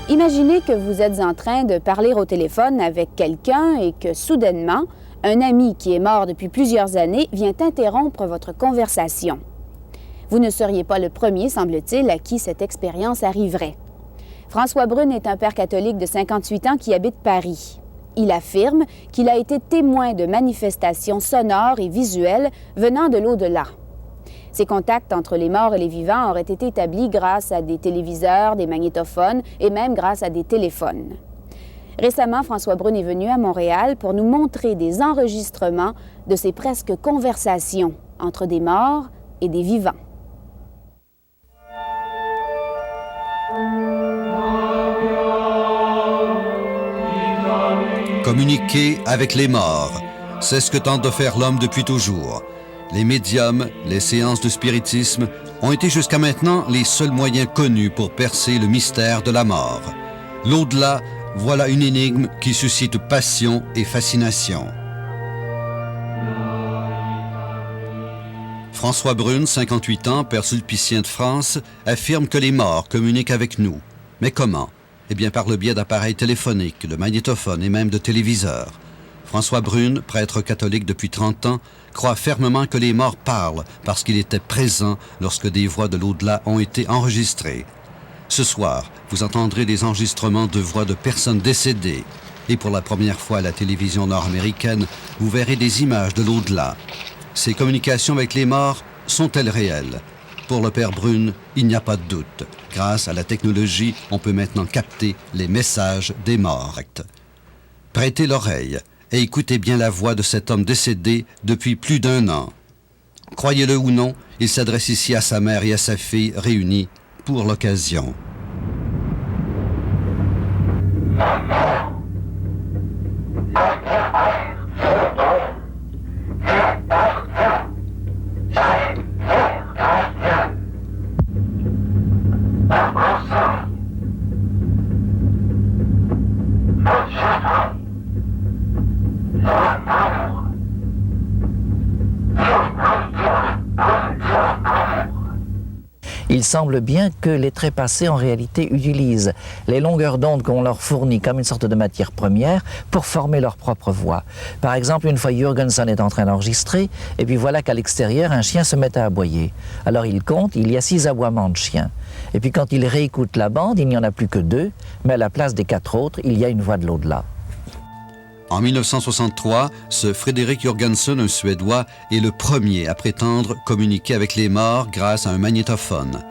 Imaginez que vous êtes en train de parler au téléphone avec quelqu'un et que soudainement, un ami qui est mort depuis plusieurs années vient interrompre votre conversation. Vous ne seriez pas le premier, semble-t-il, à qui cette expérience arriverait. François Brune est un père catholique de 58 ans qui habite Paris. Il affirme qu'il a été témoin de manifestations sonores et visuelles venant de l'au-delà. Ces contacts entre les morts et les vivants auraient été établis grâce à des téléviseurs, des magnétophones et même grâce à des téléphones. Récemment, François Brune est venu à Montréal pour nous montrer des enregistrements de ces presque conversations entre des morts et des vivants. Communiquer avec les morts, c'est ce que tente de faire l'homme depuis toujours. Les médiums, les séances de spiritisme ont été jusqu'à maintenant les seuls moyens connus pour percer le mystère de la mort. L'au-delà, voilà une énigme qui suscite passion et fascination. François Brune, 58 ans, père sulpicien de France, affirme que les morts communiquent avec nous. Mais comment? Eh bien par le biais d'appareils téléphoniques, de magnétophones et même de téléviseurs. François Brune, prêtre catholique depuis 30 ans, croit fermement que les morts parlent parce qu'il était présent lorsque des voix de l'au-delà ont été enregistrées. Ce soir, vous entendrez des enregistrements de voix de personnes décédées. Et pour la première fois à la télévision nord-américaine, vous verrez des images de l'au-delà. Ces communications avec les morts sont-elles réelles? Pour le père Brune, il n'y a pas de doute. Grâce à la technologie, on peut maintenant capter les messages des morts. Prêtez l'oreille et écoutez bien la voix de cet homme décédé depuis plus d'1 an. Croyez-le ou non, il s'adresse ici à sa mère et à sa fille réunies pour l'occasion. Il semble bien que les trépassés en réalité utilisent les longueurs d'onde qu'on leur fournit comme une sorte de matière première pour former leur propre voix. Par exemple, une fois Jurgensen est en train d'enregistrer, et puis voilà qu'à l'extérieur, un chien se met à aboyer. Alors il compte, il y a 6 aboiements de chiens. Et puis quand il réécoute la bande, il n'y en a plus que 2, mais à la place des 4 autres, il y a une voix de l'au-delà. En 1963, ce Fredrik Jurgensen, un Suédois, est le premier à prétendre communiquer avec les morts grâce à un magnétophone.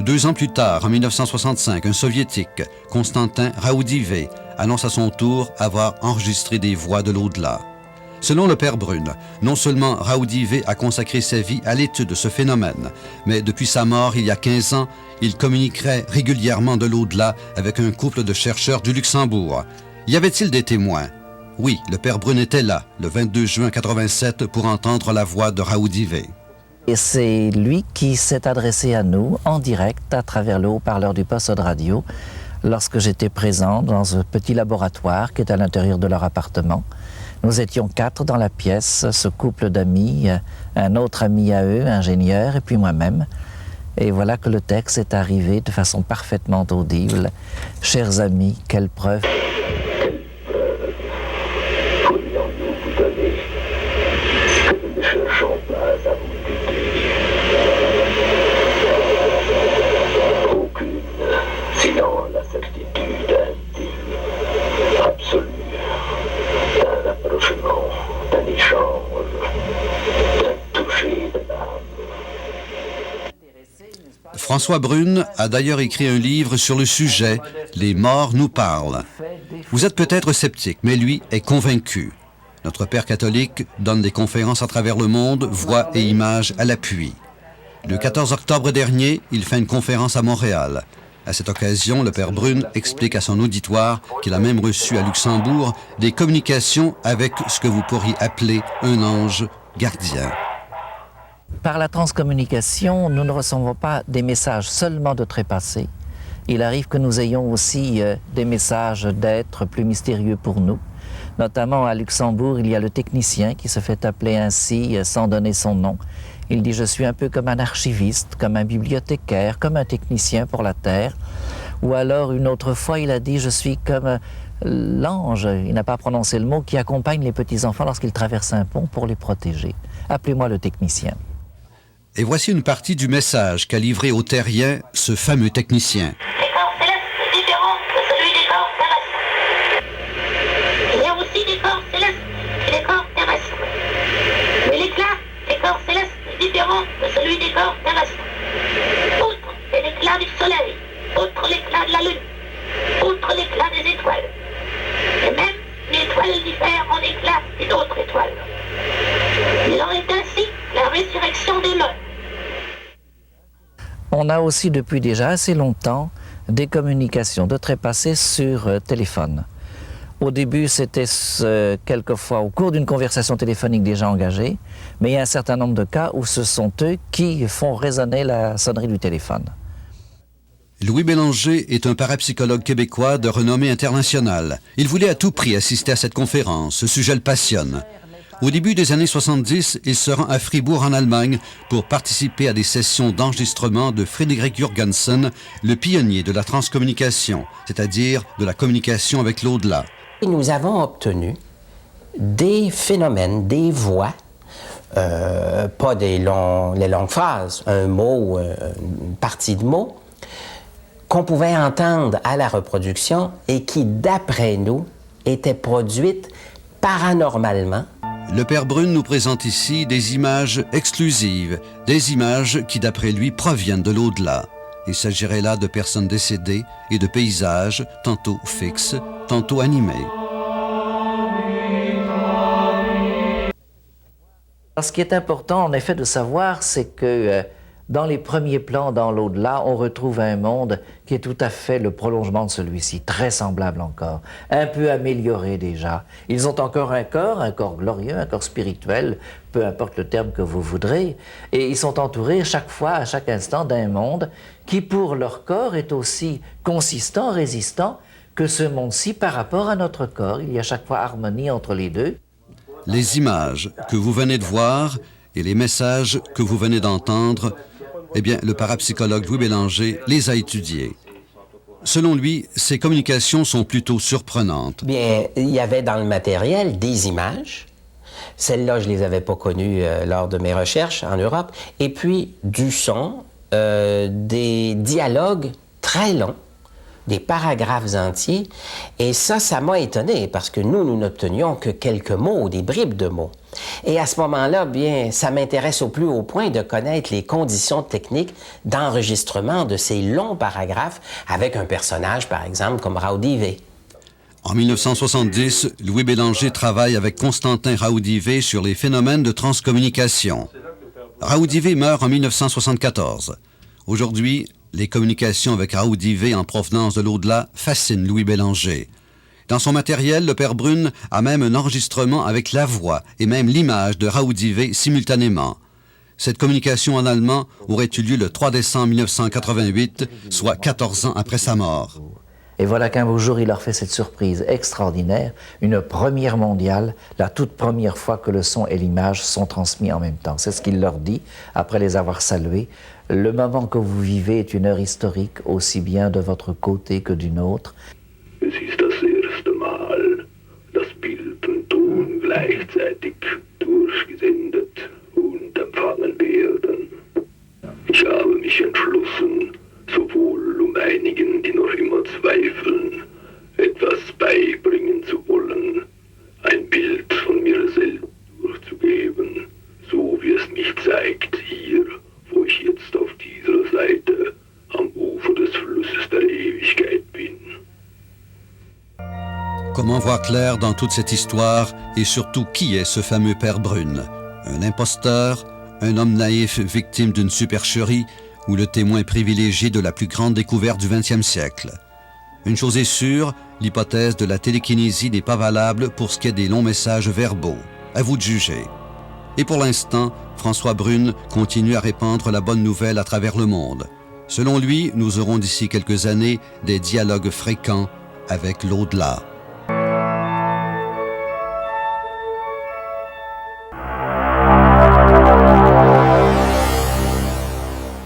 2 ans plus tard, en 1965, un Soviétique, Konstantin Raudive, annonce à son tour avoir enregistré des voix de l'au-delà. Selon le père Brune, non seulement Raudive a consacré sa vie à l'étude de ce phénomène, mais depuis sa mort il y a 15 ans, il communiquerait régulièrement de l'au-delà avec un couple de chercheurs du Luxembourg. Y avait-il des témoins? Oui, le père Brune était là, le 22 juin 87, pour entendre la voix de Raudive. Et c'est lui qui s'est adressé à nous en direct à travers le haut-parleur du poste de radio lorsque j'étais présent dans un petit laboratoire qui est à l'intérieur de leur appartement. Nous étions 4 dans la pièce, ce couple d'amis, un autre ami à eux, ingénieur, et puis moi-même. Et voilà que le texte est arrivé de façon parfaitement audible. Chers amis, quelle preuve! François Brune a d'ailleurs écrit un livre sur le sujet « Les morts nous parlent ». Vous êtes peut-être sceptique, mais lui est convaincu. Notre père catholique donne des conférences à travers le monde, voix et images à l'appui. Le 14 octobre dernier, il fait une conférence à Montréal. À cette occasion, le père Brune explique à son auditoire qu'il a même reçu à Luxembourg des communications avec ce que vous pourriez appeler un ange gardien. Par la transcommunication, nous ne recevons pas des messages seulement de trépassés. Il arrive que nous ayons aussi des messages d'êtres plus mystérieux pour nous. Notamment à Luxembourg, il y a le technicien qui se fait appeler ainsi sans donner son nom. Il dit « Je suis un peu comme un archiviste, comme un bibliothécaire, comme un technicien pour la Terre ». Ou alors une autre fois, il a dit « Je suis comme l'ange », il n'a pas prononcé le mot, qui accompagne les petits-enfants lorsqu'ils traversent un pont pour les protéger. Appelez-moi le technicien. Et voici une partie du message qu'a livré aux terriens ce fameux technicien. Les corps célestes sont différents de celui des corps terrestres. Il y a aussi des corps célestes et des corps terrestres. Mais l'éclat des corps célestes est différent de celui des corps terrestres. Outre est l'éclat du soleil, outre l'éclat de la lune, outre l'éclat des étoiles. Et même l'étoile diffère en éclat d'une autre étoile. Il en est ainsi la résurrection des morts. On a aussi depuis déjà assez longtemps des communications de trépassés sur téléphone. Au début, c'était quelquefois au cours d'une conversation téléphonique déjà engagée, mais il y a un certain nombre de cas où ce sont eux qui font résonner la sonnerie du téléphone. Louis Bélanger est un parapsychologue québécois de renommée internationale. Il voulait à tout prix assister à cette conférence. Ce sujet le passionne. Au début des années 70, il se rend à Fribourg en Allemagne pour participer à des sessions d'enregistrement de Frédéric Jurgensen, le pionnier de la transcommunication, c'est-à-dire de la communication avec l'au-delà. Nous avons obtenu des phénomènes, des voix, pas les longues phrases, un mot, une partie de mots, qu'on pouvait entendre à la reproduction et qui, d'après nous, étaient produites paranormalement. Le Père Brune nous présente ici des images exclusives, des images qui, d'après lui, proviennent de l'au-delà. Il s'agirait là de personnes décédées et de paysages, tantôt fixes, tantôt animés. Ce qui est important, en effet, de savoir, c'est que dans les premiers plans, dans l'au-delà, on retrouve un monde qui est tout à fait le prolongement de celui-ci, très semblable encore, un peu amélioré déjà. Ils ont encore un corps glorieux, un corps spirituel, peu importe le terme que vous voudrez, et ils sont entourés chaque fois, à chaque instant, d'un monde qui, pour leur corps, est aussi consistant, résistant que ce monde-ci par rapport à notre corps. Il y a chaque fois harmonie entre les deux. Les images que vous venez de voir et les messages que vous venez d'entendre, eh bien, le parapsychologue Louis Bélanger les a étudiés. Selon lui, ces communications sont plutôt surprenantes. Bien, il y avait dans le matériel des images. Celles-là, je ne les avais pas connues lors de mes recherches en Europe. Et puis, du son, des dialogues très longs, des paragraphes entiers. Et ça m'a étonné parce que nous n'obtenions que quelques mots, des bribes de mots. Et à ce moment-là, bien, ça m'intéresse au plus haut point de connaître les conditions techniques d'enregistrement de ces longs paragraphes avec un personnage, par exemple, comme Raudive. En 1970, Louis Bélanger travaille avec Constantin Raudive sur les phénomènes de transcommunication. Raudive meurt en 1974. Aujourd'hui, les communications avec Raudive en provenance de l'au-delà fascinent Louis Bélanger. Dans son matériel, le Père Brune a même un enregistrement avec la voix et même l'image de Raudive simultanément. Cette communication en allemand aurait eu lieu le 3 décembre 1988, soit 14 ans après sa mort. Et voilà qu'un beau jour, il leur fait cette surprise extraordinaire, une première mondiale, la toute première fois que le son et l'image sont transmis en même temps. C'est ce qu'il leur dit, après les avoir salués. Le moment que vous vivez est une heure historique, aussi bien de votre côté que du nôtre. Es ist das erste Mal, dass Bild und Ton gleichzeitig durchgesendet und empfangen werden. Ich habe mich entschlossen, sowohl einigen, die noch immer zweifeln, etwas beibringen zu wollen, ein Bild von mir selbst durchzugeben, so wie es mich zeigt hier, wo ich jetzt auf dieser Seite am Ufer des Flusses der Ewigkeit bin. Comment voir clair dans toute cette histoire et surtout qui est ce fameux Père Brune? Un imposteur, un homme naïf victime d'une supercherie ou le témoin privilégié de la plus grande découverte du XXe siècle? Une chose est sûre, l'hypothèse de la télékinésie n'est pas valable pour ce qui est des longs messages verbaux. À vous de juger. Et pour l'instant, François Brune continue à répandre la bonne nouvelle à travers le monde. Selon lui, nous aurons d'ici quelques années des dialogues fréquents avec l'au-delà.